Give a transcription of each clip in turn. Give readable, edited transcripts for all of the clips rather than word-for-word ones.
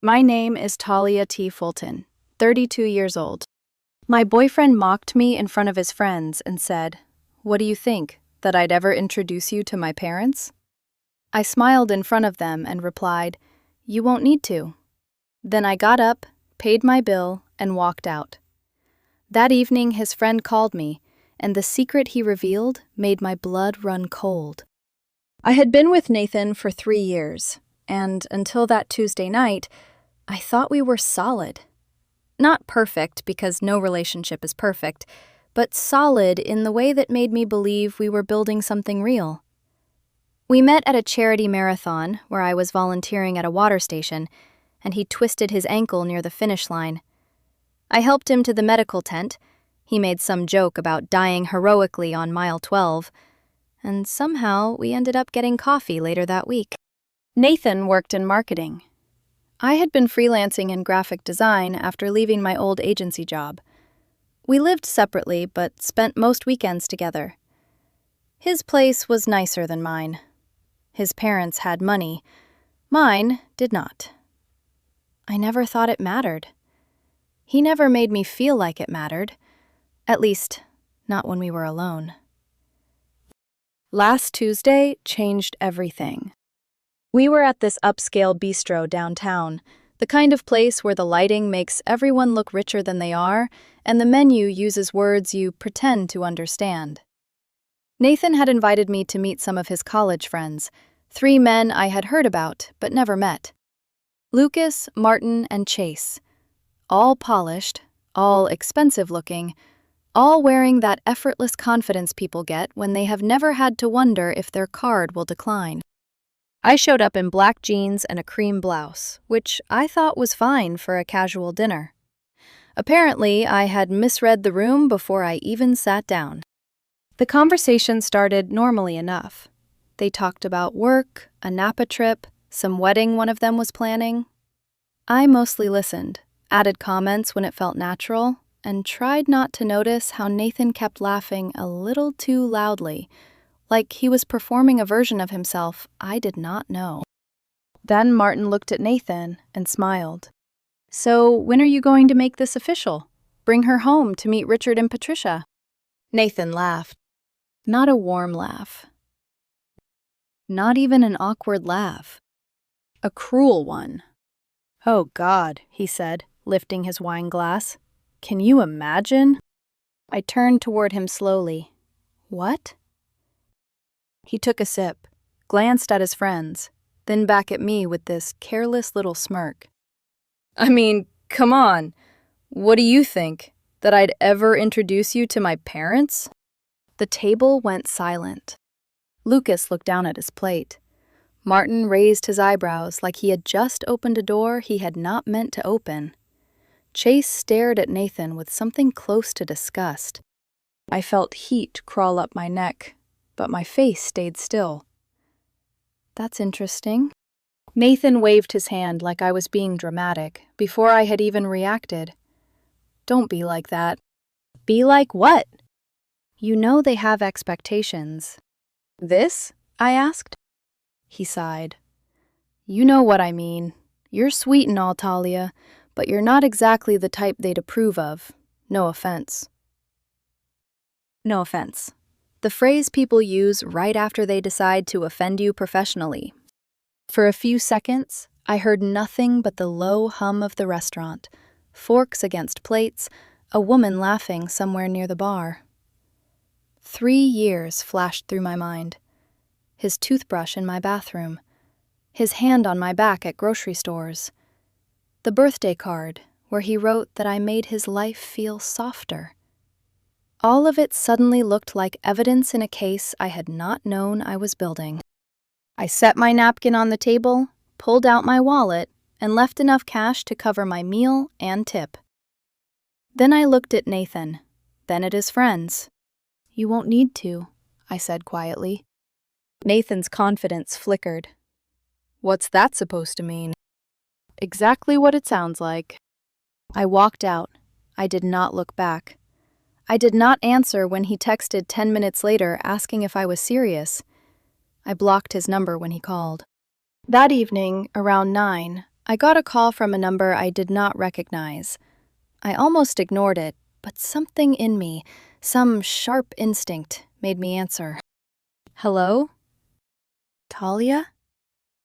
My name is Talia T. Fulton, 32 years old. My boyfriend mocked me in front of his friends and said, "What do you think, that I'd ever introduce you to my parents?" I smiled in front of them and replied, "You won't need to." Then I got up, paid my bill, and walked out. That evening his friend called me, and the secret he revealed made my blood run cold. I had been with Nathan for 3 years, and until that Tuesday night, I thought we were solid. Not perfect, because no relationship is perfect, but solid in the way that made me believe we were building something real. We met at a charity marathon where I was volunteering at a water station, and he twisted his ankle near the finish line. I helped him to the medical tent. He made some joke about dying heroically on mile 12, and somehow we ended up getting coffee later that week. Nathan worked in marketing. I had been freelancing in graphic design after leaving my old agency job. We lived separately but spent most weekends together. His place was nicer than mine. His parents had money. Mine did not. I never thought it mattered. He never made me feel like it mattered. At least, not when we were alone. Last Tuesday changed everything. We were at this upscale bistro downtown, the kind of place where the lighting makes everyone look richer than they are, and the menu uses words you pretend to understand. Nathan had invited me to meet some of his college friends, 3 men I had heard about but never met. Lucas, Martin, and Chase. All polished, all expensive-looking, all wearing that effortless confidence people get when they have never had to wonder if their card will decline. I showed up in black jeans and a cream blouse, which I thought was fine for a casual dinner. Apparently, I had misread the room before I even sat down. The conversation started normally enough. They talked about work, a Napa trip, some wedding one of them was planning. I mostly listened, added comments when it felt natural, and tried not to notice how Nathan kept laughing a little too loudly, like he was performing a version of himself I did not know. Then Martin looked at Nathan and smiled. "So, when are you going to make this official? Bring her home to meet Richard and Patricia?" Nathan laughed. Not a warm laugh. Not even an awkward laugh. A cruel one. "Oh God," he said, lifting his wine glass. "Can you imagine?" I turned toward him slowly. "What?" He took a sip, glanced at his friends, then back at me with this careless little smirk. "I mean, come on. What do you think? That I'd ever introduce you to my parents?" The table went silent. Lucas looked down at his plate. Martin raised his eyebrows like he had just opened a door he had not meant to open. Chase stared at Nathan with something close to disgust. I felt heat crawl up my neck, but my face stayed still. "That's interesting." Nathan waved his hand like I was being dramatic before I had even reacted. "Don't be like that." "Be like what?" "You know they have expectations." "This?" I asked. He sighed. "You know what I mean. You're sweet and all, Talia, but you're not exactly the type they'd approve of. No offense." No offense. The phrase people use right after they decide to offend you professionally. For a few seconds, I heard nothing but the low hum of the restaurant, forks against plates, a woman laughing somewhere near the bar. 3 years flashed through my mind. His toothbrush in my bathroom, his hand on my back at grocery stores, the birthday card where he wrote that I made his life feel softer. All of it suddenly looked like evidence in a case I had not known I was building. I set my napkin on the table, pulled out my wallet, and left enough cash to cover my meal and tip. Then I looked at Nathan, then at his friends. "You won't need to," I said quietly. Nathan's confidence flickered. "What's that supposed to mean?" "Exactly what it sounds like." I walked out. I did not look back. I did not answer when he texted 10 minutes later asking if I was serious. I blocked his number when he called. That evening, around 9, I got a call from a number I did not recognize. I almost ignored it, but something in me, some sharp instinct, made me answer. Hello? Talia?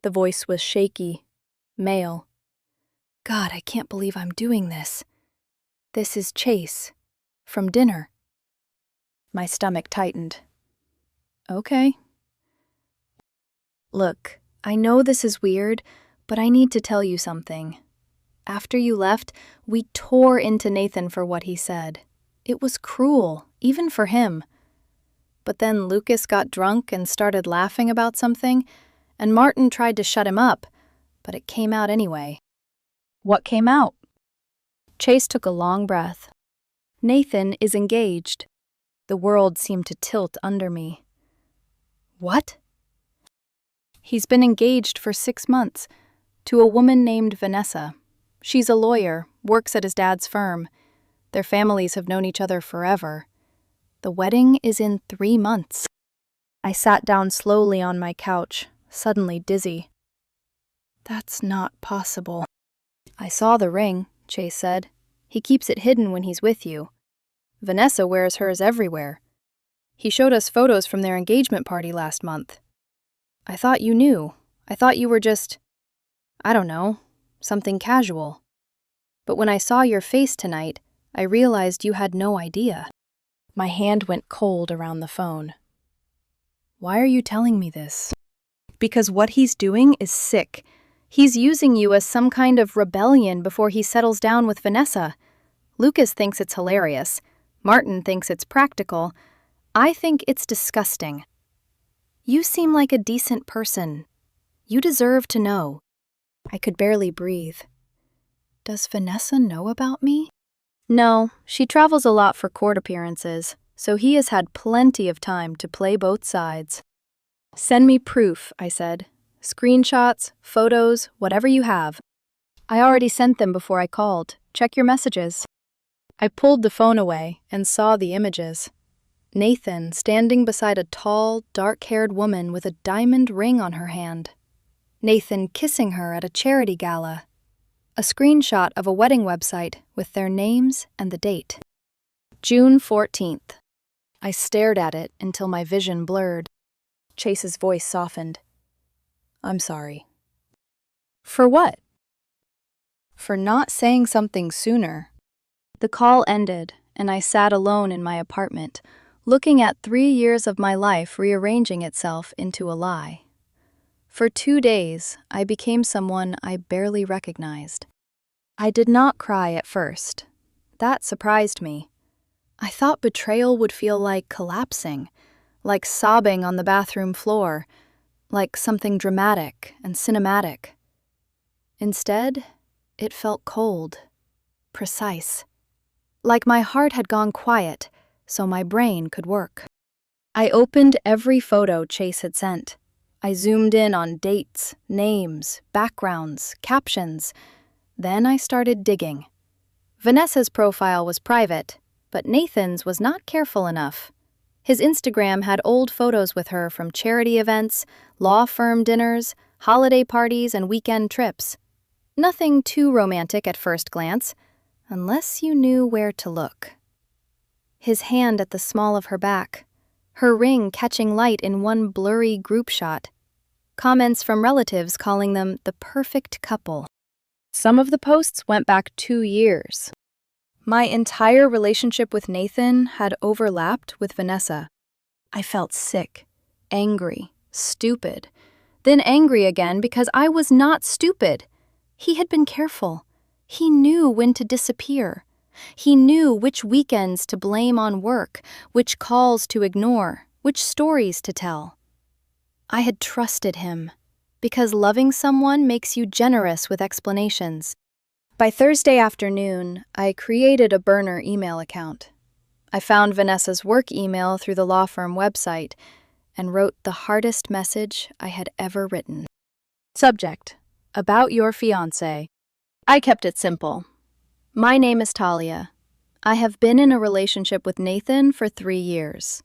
The voice was shaky, male. God, I can't believe I'm doing this. This is Chase, from dinner. My stomach tightened. Okay. Look, I know this is weird, but I need to tell you something. After you left, we tore into Nathan for what he said. It was cruel, even for him. But then Lucas got drunk and started laughing about something, and Martin tried to shut him up, but it came out anyway. What came out? Chase took a long breath. Nathan is engaged. The world seemed to tilt under me. What? He's been engaged for 6 months to a woman named Vanessa. She's a lawyer, works at his dad's firm. Their families have known each other forever. The wedding is in 3 months. I sat down slowly on my couch, suddenly dizzy. That's not possible. I saw the ring, Chase said. He keeps it hidden when he's with you. Vanessa wears hers everywhere. He showed us photos from their engagement party last month. I thought you knew. I thought you were just, I don't know, something casual. But when I saw your face tonight, I realized you had no idea. My hand went cold around the phone. Why are you telling me this? Because what he's doing is sick. He's using you as some kind of rebellion before he settles down with Vanessa. Lucas thinks it's hilarious. Martin thinks it's practical. I think it's disgusting. You seem like a decent person. You deserve to know. I could barely breathe. Does Vanessa know about me? No, she travels a lot for court appearances, so he has had plenty of time to play both sides. Send me proof, I said. Screenshots, photos, whatever you have. I already sent them before I called. Check your messages. I pulled the phone away and saw the images. Nathan standing beside a tall, dark-haired woman with a diamond ring on her hand. Nathan kissing her at a charity gala. A screenshot of a wedding website with their names and the date. June 14th. I stared at it until my vision blurred. Chase's voice softened. I'm sorry. For what? For not saying something sooner. The call ended, and I sat alone in my apartment, looking at 3 years of my life rearranging itself into a lie. For 2 days, I became someone I barely recognized. I did not cry at first. That surprised me. I thought betrayal would feel like collapsing, like sobbing on the bathroom floor, like something dramatic and cinematic. Instead, it felt cold, precise, like my heart had gone quiet so my brain could work. I opened every photo Chase had sent. I zoomed in on dates, names, backgrounds, captions. Then I started digging. Vanessa's profile was private, but Nathan's was not careful enough. His Instagram had old photos with her from charity events, law firm dinners, holiday parties, and weekend trips. Nothing too romantic at first glance, unless you knew where to look. His hand at the small of her back, her ring catching light in one blurry group shot. Comments from relatives calling them the perfect couple. Some of the posts went back 2 years. My entire relationship with Nathan had overlapped with Vanessa. I felt sick, angry, stupid, then angry again because I was not stupid. He had been careful. He knew when to disappear. He knew which weekends to blame on work, which calls to ignore, which stories to tell. I had trusted him, because loving someone makes you generous with explanations. By Thursday afternoon, I created a burner email account. I found Vanessa's work email through the law firm website and wrote the hardest message I had ever written. Subject: About your fiancé. I kept it simple. My name is Talia. I have been in a relationship with Nathan for 3 years.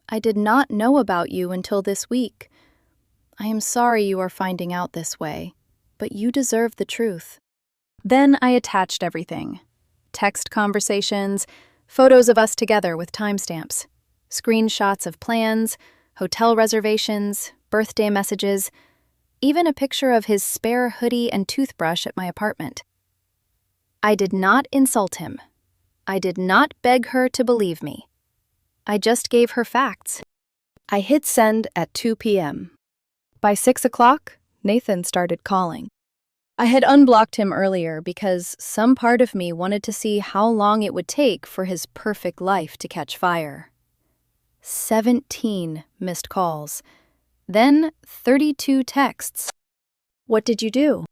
I did not know about you until this week. I am sorry you are finding out this way, but you deserve the truth." Then I attached everything. Text conversations, photos of us together with timestamps, screenshots of plans, hotel reservations, birthday messages, even a picture of his spare hoodie and toothbrush at my apartment. I did not insult him. I did not beg her to believe me. I just gave her facts. I hit send at 2 p.m. By 6 o'clock, Nathan started calling. I had unblocked him earlier because some part of me wanted to see how long it would take for his perfect life to catch fire. 17 missed calls. Then 32 texts. "What did you do?"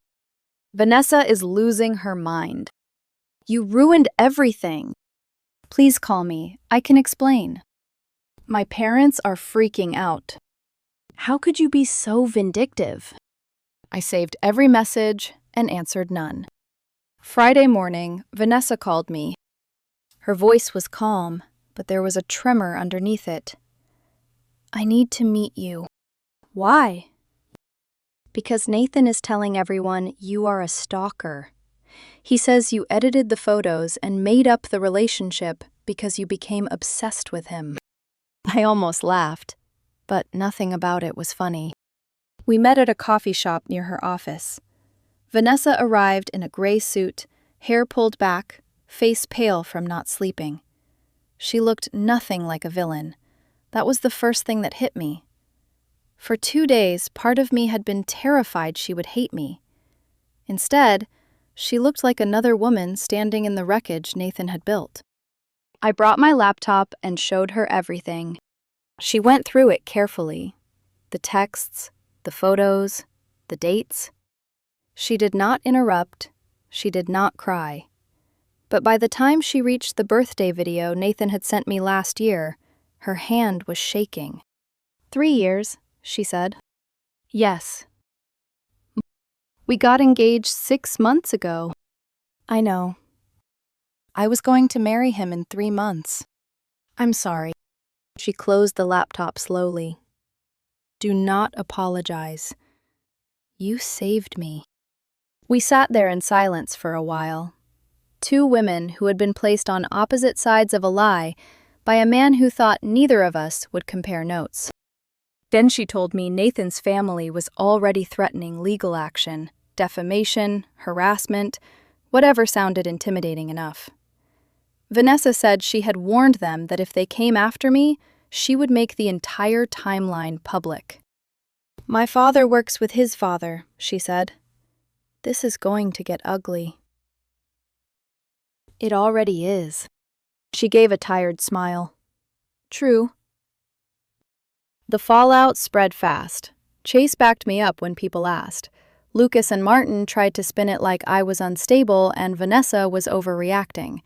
"Vanessa is losing her mind." "You ruined everything." "Please call me. I can explain." "My parents are freaking out." "How could you be so vindictive?" I saved every message and answered none. Friday morning, Vanessa called me. Her voice was calm, but there was a tremor underneath it. "I need to meet you." "Why?" "Because Nathan is telling everyone you are a stalker. He says you edited the photos and made up the relationship because you became obsessed with him." I almost laughed, but nothing about it was funny. We met at a coffee shop near her office. Vanessa arrived in a gray suit, hair pulled back, face pale from not sleeping. She looked nothing like a villain. That was the first thing that hit me. For 2 days, part of me had been terrified she would hate me. Instead, she looked like another woman standing in the wreckage Nathan had built. I brought my laptop and showed her everything. She went through it carefully. The texts, the photos, the dates. She did not interrupt. She did not cry. But by the time she reached the birthday video Nathan had sent me last year, her hand was shaking. 3 years, she said. Yes. We got engaged 6 months ago. I know. I was going to marry him in 3 months. I'm sorry. She closed the laptop slowly. Do not apologize. You saved me. We sat there in silence for a while. 2 women who had been placed on opposite sides of a lie by a man who thought neither of us would compare notes. Then she told me Nathan's family was already threatening legal action, defamation, harassment, whatever sounded intimidating enough. Vanessa said she had warned them that if they came after me, she would make the entire timeline public. My father works with his father, she said. This is going to get ugly. It already is. She gave a tired smile. True. The fallout spread fast. Chase backed me up when people asked. Lucas and Martin tried to spin it like I was unstable and Vanessa was overreacting.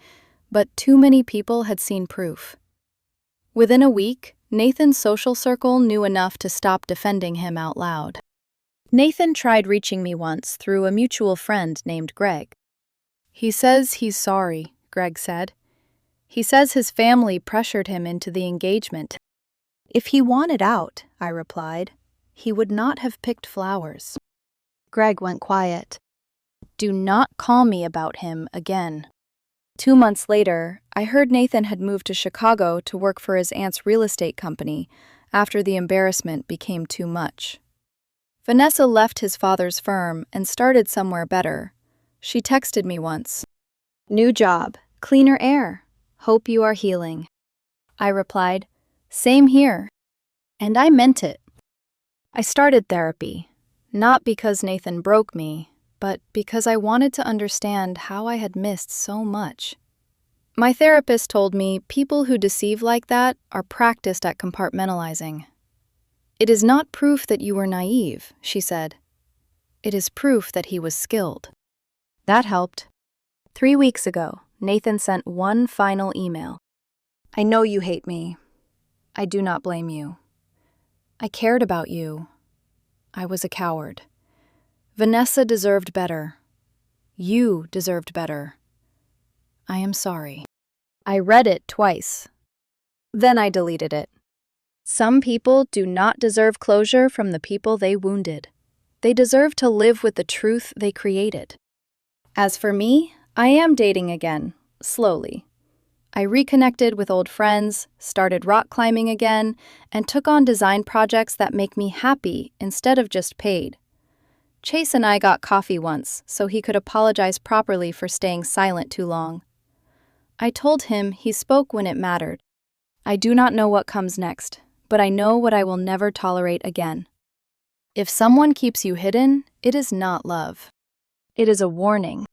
But too many people had seen proof. Within a week, Nathan's social circle knew enough to stop defending him out loud. Nathan tried reaching me once through a mutual friend named Greg. He says he's sorry, Greg said. He says his family pressured him into the engagement. If he wanted out, I replied, he would not have picked flowers. Greg went quiet. Do not call me about him again. 2 months later, I heard Nathan had moved to Chicago to work for his aunt's real estate company after the embarrassment became too much. Vanessa left his father's firm and started somewhere better. She texted me once. New job, cleaner air. Hope you are healing. I replied, same here. And I meant it. I started therapy, not because Nathan broke me, but because I wanted to understand how I had missed so much. My therapist told me people who deceive like that are practiced at compartmentalizing. It is not proof that you were naive, she said. It is proof that he was skilled. That helped. 3 weeks ago, Nathan sent one final email. I know you hate me. I do not blame you. I cared about you. I was a coward. Vanessa deserved better. You deserved better. I am sorry. I read it twice. Then I deleted it. Some people do not deserve closure from the people they wounded. They deserve to live with the truth they created. As for me, I am dating again, slowly. I reconnected with old friends, started rock climbing again, and took on design projects that make me happy instead of just paid. Chase and I got coffee once, so he could apologize properly for staying silent too long. I told him he spoke when it mattered. I do not know what comes next, but I know what I will never tolerate again. If someone keeps you hidden, it is not love. It is a warning.